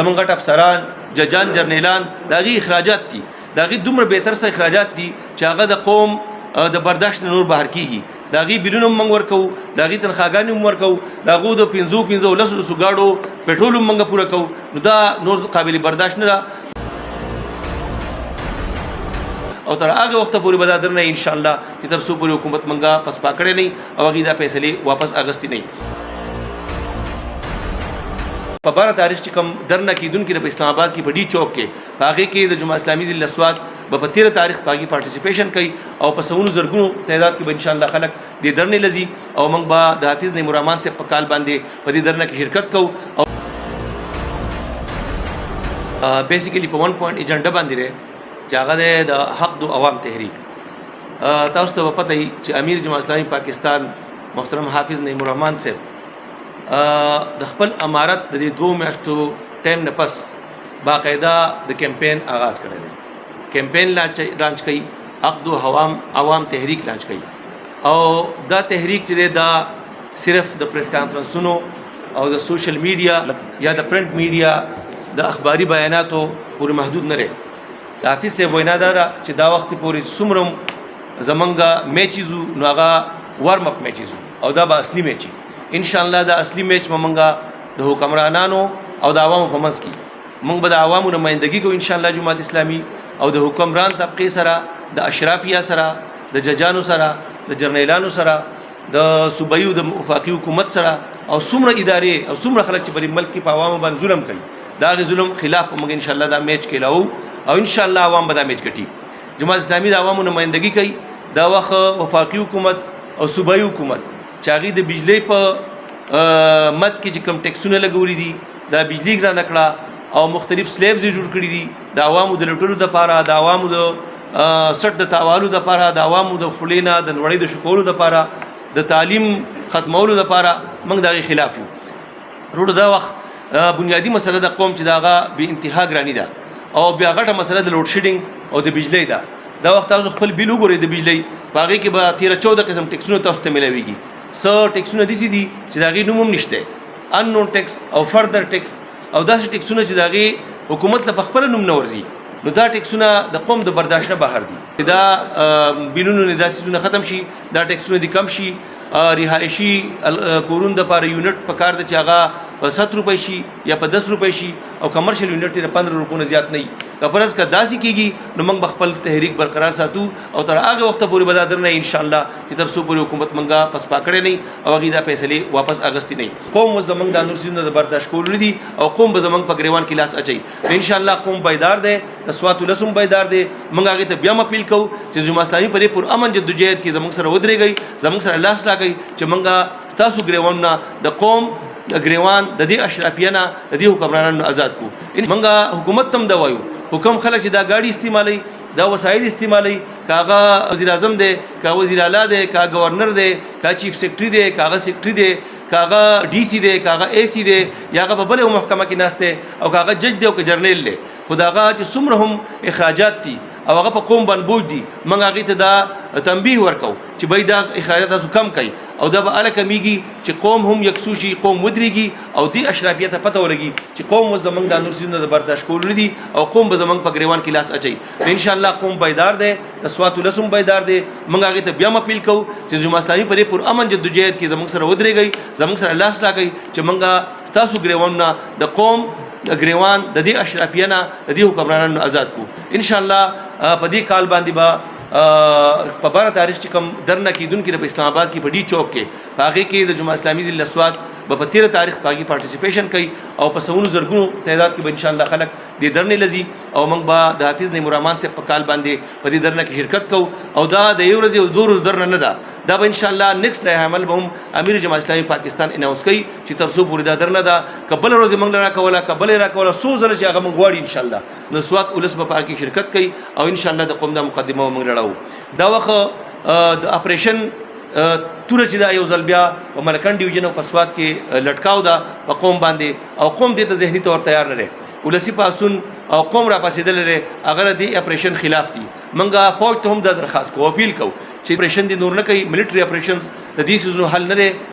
زمونږ غټ افسران ججان جرنیلان د هغې اخراجات دي، د هغې دومره بهتر څه اخراجات دي چې هغه د قوم د برداشت نه نور بهر کېږي. د هغې بیلونه هم موږ ورکوو، د هغې تنخواګانې هم ورکوو، د هغو د 15 ګاډو پټرول هم موږ پوره کوو. نو دا نور قابل برداشت نه ده او تر هغه وخته پورې به دا درنه انشاءالله چې تر څو پورې حکومت موږ پسپا کړی نه وي او هغې دا فیصلې واپس اخیستې نه وي. په 12 تاریخ چې کوم درنه کېدونکي ده په اسلام آباد کې په ډي چوک کې، په هغې کې د جماعت اسلامي ضد الاسواد به په 13 تاریخ په هغې پارټیسپیشن کوي او په سوونو زرګونو تعداد کې به انشاءالله خلک دې درنې لځي او موږ به د حافظ نعیم الرحمن صاحب په کال باندې په دې درنه کې شرکت کوو. او بیسیکلی په 1 پوینټ ایجنډا باندې دی چې هغه دی د حق دو عوام تحریک. تاسو ته به پته وي چې امیر جماعت اسلامي پاکستان محترم حافظ نعیم الرحمن صاحب د خپل امارت د دې 2 میاشتو ټایم نه پس باقاعده د کیمپین آغاز کړی دی. کیمپین لانچ کوي، حق دو عوام تحریک لانچ کوي او دا تحریک چې دی دا صرف د پریس کانفرنسونو او د سوشل میډیا یا د پرنٹ میډیا د اخباري بیاناتو پورې محدود نه دی. د حافظ صاحب وینا دا ده چې دا وخت پورې څومره زمونږ میچز نو هغه وارم اپ میچز او دا به اصلي میچ انشاءالله. دا اصلي میچ به موږ د حکمرانانو او د عوامو په منځ کې موږ به د عوامو نمایندګي کوو انشاءالله جماعت اسلامي او د حکمران طبقې سره، د اشرافیه سره، د ججانو سره، د جرنیلانو سره، د صوبایي او د وفاقي حکومت سره او څومره ادارې او څومره خلک چې په ملک کې په عوامو باندې ظلم کوي د هغې ظلم خلاف به موږ انشاءالله دا میچ کېلاو او انشاءالله عوام به دا میچ ګټي. جماعت اسلامي د عوامو نمایندګي کوي. دا وخت وفاقي حکومت او صوبایي حکومت چې هغې د بجلۍ په مد کې چې کوم ټیکسونه لګولي دي دا بجلي ګرانه کړه او مختلف سلیبز یې جوړ کړي دي د عوامو د لوټلو دپاره، د عوامو د سټ د تاوالو دپاره، د عوامو د خولې نه د نړۍ د شکولو دپاره، د تعلیم ختمولو دپاره موږ د هغې خلاف یو. وروڼو دا وخت بنیادي مسله د قوم چې د هغه بې انتها ګراني ده او بیا غټه مسله د لوډ شیډینګ او د بجلۍ ده. دا وخت تاسو خپل بیل وګورئ د بجلۍ په هغې کې به 13-14 قسم ټیکسونه تاسو ته میلاویږي. څه ټیکسونه داسې دي چې د هغې نوم هم نشته، اننون ټیکس او فردر ټیکس او داسې ټیکسونه چې د هغې حکومت له په خپله نوم نه ورځي. نو دا ټیکسونه د قوم د برداشت نه بهر دي. دا بیلونو نه دا څیزونه ختم شي، دا ټیکسونه دي کم شي. رهایشي کورونو دپاره یونټ په کار ده چې هغه په 7 روپۍ شي یا په 10 روپۍ شي او کمرشل یونټ یې د 15 روپو نه زیات نه وي. که فرض که داسې کېږي نو موږ به خپل تحریک برقرار ساتو او تر هغه وخته پورې به دا درنه انشاءالله چې تر څو پورې حکومت موږ پسپا کړی نه وي او هغې دا فیصلې واپس اخیستې نه وي. قوم اوس زموږ دا نور څیزونه د برداشت کولو نه دي او قوم به زموږ په ګریوان کې لاس اچوي. انشاءالله قوم بیدار دی، د سوات ولس هم بیدار دی. موږ هغې ته بیا هم اپیل کوو چې جماعت اسلامي په دې پرامن جدوجہد کې زموږ سره ودرېږئ، زموږ سره لاس راکړئ چې موږ ستاسو ګریوانونه د قوم ګریوان د دې اشرافیه نه د دې حکمرانانو آزاد کو. موږ حکومت ته هم دا وایو، حکم خلک چې دا ګاډي استعمالوي، دا وسایل استعمالوي، که هغه وزیر اعظم دی، که وزیر اعلی دی، که گورنر دی، که چیف سیکرټري دی، که هغه سیکرټري دی، که هغه ډي سي دی، که هغه اے سي دی، یا هغه په بله محکمه کې ناست دی او که هغه جج دی او که جرنیل دی، خو د هغه چې څومره هم اخراجات دي او هغه په قوم باندې بوج دي موږ هغې ته دا تنبیه ورکوو چې بای دا اخراجات تاسو کم کوئ او دا به هله کمیږي چې قوم هم یکسو شي، قوم ودرېږي او دې اشرافیه ته پته ولګي چې قوم اوس زموږ دا نور څیزونه د برداشت کولو نه دي او قوم به زموږ په ګریوان کې لاس اچوي. انشاءالله قوم بیدار دی، د سوات ولس هم بیدار دی. موږ هغې ته بیا هم اپیل کوو چې جماعت اسلامي په دې پرامن جدوجہد کې زموږ سره ودرېږئ، زموږ سره لاس راکړئ چې موږ ستاسو ګریوانونه د قوم ګریوان د دې اشرافیه نه د دې حکمرانانو آزاد کو. انشاءالله په دې کال باندې به په 12 تاریخ چې کوم درنه کېدونکي ده په اسلام آباد کې په ډي چوک کې، په هغې کې د جماعت اسلامي ضد الاسواد به په 13 تاریخ په هغې پارټیسپیشن کوي او په سوونو زرګونو تعداد کې به انشاءالله خلک دې درنې لځي او موږ به د حافظ نعیم الرحمن صاحب په کال باندې په دې درنه کې شرکت کوو. او دا د یو ورځې او 2 ورځو درنه نه ده، دا به انشاءالله نیکسټ عمل به هم امیر جماعت اسلامي پاکستان اناونس کوي چې تر څو پورې دا درنه ده که بله ورځ موږ راکوله که بله یې راکوله څو ځله چې هغه موږ غواړي انشاءالله نو سوات ولس به په هغې شرکت کوي او انشاءالله د قوم دا مقدمه به موږ لړوو. دا وخت د اپریشن توره چې دا یو ځل بیا په ملکن ډیویژن او په سوات کې لټکاو ده په قوم باندې او قوم دې ته ذهني طور تیار نه دی. ولسی پاسون او قوم را پاسېدلی دی هغه د دې اپریشن خلاف دي. موږ فوج ته هم دا درخواست کوو، اپیل کوو چې اپریشن دې نور نه کوي، ملیټري اپریشنز د دې څیزونو حل نه دی.